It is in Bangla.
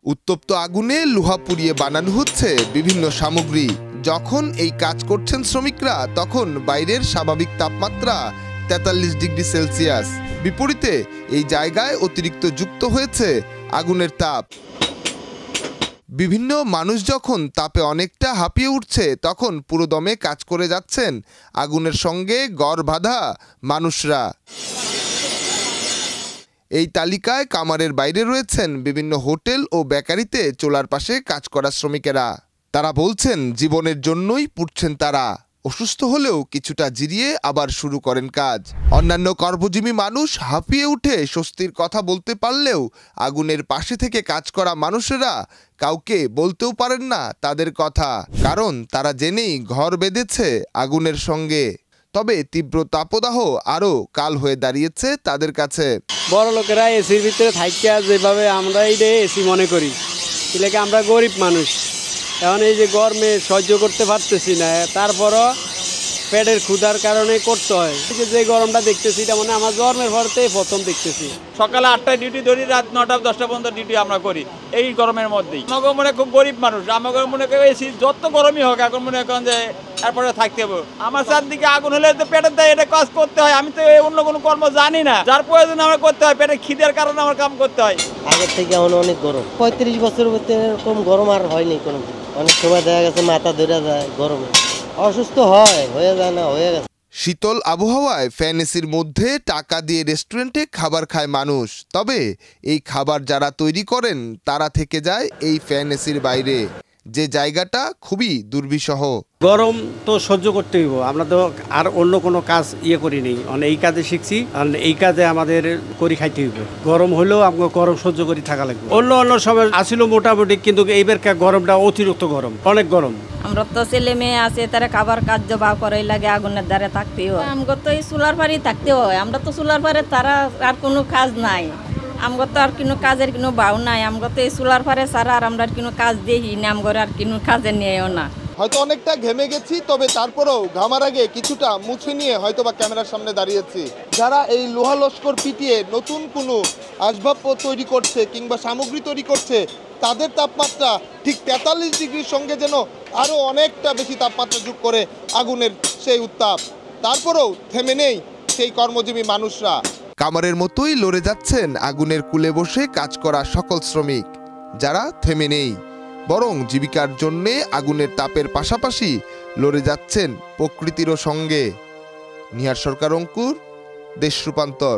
উত্তপ্ত আগুনে লোহা পুড়িয়ে বানানো হচ্ছে বিভিন্ন সামগ্রী। যখন এই কাজ করছেন শ্রমিকরা, তখন বাইরের স্বাভাবিক তাপমাত্রা ৪৩ ডিগ্রি সেলসিয়াস। বিপরীতে এই জায়গায় অতিরিক্ত যুক্ত হয়েছে আগুনের তাপ। বিভিন্ন মানুষ যখন তাপে অনেকটা হাঁপিয়ে উঠছে, তখন পুরোদমে কাজ করে যাচ্ছেন আগুনের সঙ্গে গড় বাঁধা মানুষরা। এই তালিকায় কামারের বাইরে রয়েছেন বিভিন্ন হোটেল ও বেকারিতে চুলার পাশে কাজ করা শ্রমিকেরা। তারা বলছেন জীবনের জন্যই পুড়ছেন তারা। অসুস্থ হলেও কিছুটা জিরিয়ে আবার শুরু করেন কাজ। অন্যান্য কর্মজীবী মানুষ হাঁপিয়ে উঠে স্বস্তির কথা বলতে পারলেও আগুনের পাশে থেকে কাজ করা মানুষেরা কাউকে বলতেও পারেন না তাদের কথা, কারণ তারা জেনেই ঘর বেঁধেছে আগুনের সঙ্গে। তবে তীব্র তাপদাহ আরও কাল হয়ে দাঁড়িয়েছে তাদের কাছে। বড় লোকেরা এসির ভিতরে থাকিয়া যেভাবে আমরা এই এসি মনে করি, এলাকা আমরা গরিব মানুষ, এখন এই যে গরমে সহ্য করতে পারতেছি না, তারপরও পেটের ক্ষুধার কারণে করতে হয়। যে গরমটা দেখতেছি এটা মানে আমার জন্মের পরতেই প্রথম দেখতেছি। সকালে 8টায় ডিউটি ধরি, রাত 9টা 10টা পর্যন্ত ডিউটি আমরা করি এই গরমের মধ্যেই। আমাকে মনে খুব গরিব মানুষ, আমাকে মনে করি যত গরমই হোক এখন মনে করেন যে এরপরে থাকতে হবে। আমার চারদিকে আগুন হলে তো পেটের দায় এটা কাজ করতে হয়। আমি তো অন্য কোনো কর্ম জানি না, যার প্রয়োজন আমার করতে হয়, পেটের খিদের কারণে আমার কাম করতে হয়। আগের থেকে এখন অনেক গরম, 35 বছর এরকম গরম আর হয়নি কোনো। অনেক সময় দেখা গেছে মাথা ধরে যায় গরমে, অসুস্থ হয়ে যায় না, হয়ে গেছে। শীতল আবহাওয়ায় ফ্যান এসির মধ্যে টাকা দিয়ে রেস্টুরেন্টে খাবার খায় মানুষ। তবে এই খাবার যারা তৈরি করেন তারা থেকে যায় এই ফ্যান এসির বাইরে, যে জায়গাটা খুবই দুর্বিষহ। গরম তো সহ্য করতে হইব, আমরা তো আর অন্য কোনো কাজ করি নেই, এই কাজে শিখছি, এই কাজে আমাদের করি খাইতে হইব। গরম হলেও আমাকে গরম সহ্য করে থাকা লাগবে। অন্য সময় আসিল মোটামুটি, কিন্তু এইবারকার গরমটা অতিরিক্ত গরম, অনেক গরম। আমরা তো ছেলে মেয়ে আছে, তারা খাবার কাজ বা করাই লাগে, আগুনের দ্বারে থাকতে হয়। আমাকে তো এই চুলার পাড়ি থাকতে হয়, আমরা তো চুলার পাড়ে, তারা আর কোনো কাজ নাই। আমগো তো আর কোনো কাজের কোনো বাউ নাই, আমগো তো এই চুলার পারে ছাড়া আর আমরা কোনো কাজ দেখি না, আমগো আর কোনো কাজে নিয়েও না। হয়তো অনেকটা ঘেমে গেছি, তবে তারপরেও ঘামার আগে কিছুটা মুছে নিয়ে হয়তো বা ক্যামেরার সামনে দাঁড়িয়েছি। যারা এই লোহা লস্কর পিটিয়ে নতুন কোনো আসবাবপত্র তৈরি করছে কিংবা সামগ্রী তৈরি করছে, তাদের তাপমাত্রা ঠিক 43 ডিগ্রির সঙ্গে যেন আরও অনেকটা বেশি তাপমাত্রা যোগ করে আগুনের সেই উত্তাপ। তারপরেও থেমে নেই সেই কর্মজীবী মানুষরা। কামারের মতোই লড়ে যাচ্ছেন আগুনের কুলে বসে কাজ করা সকল শ্রমিক, যারা থেমে নেই, বরং জীবিকার জন্যে আগুনের তাপের পাশাপাশি লড়ে যাচ্ছেন প্রকৃতিরও সঙ্গে। নিহার সরকার, অঙ্কুর, দেশ রূপান্তর।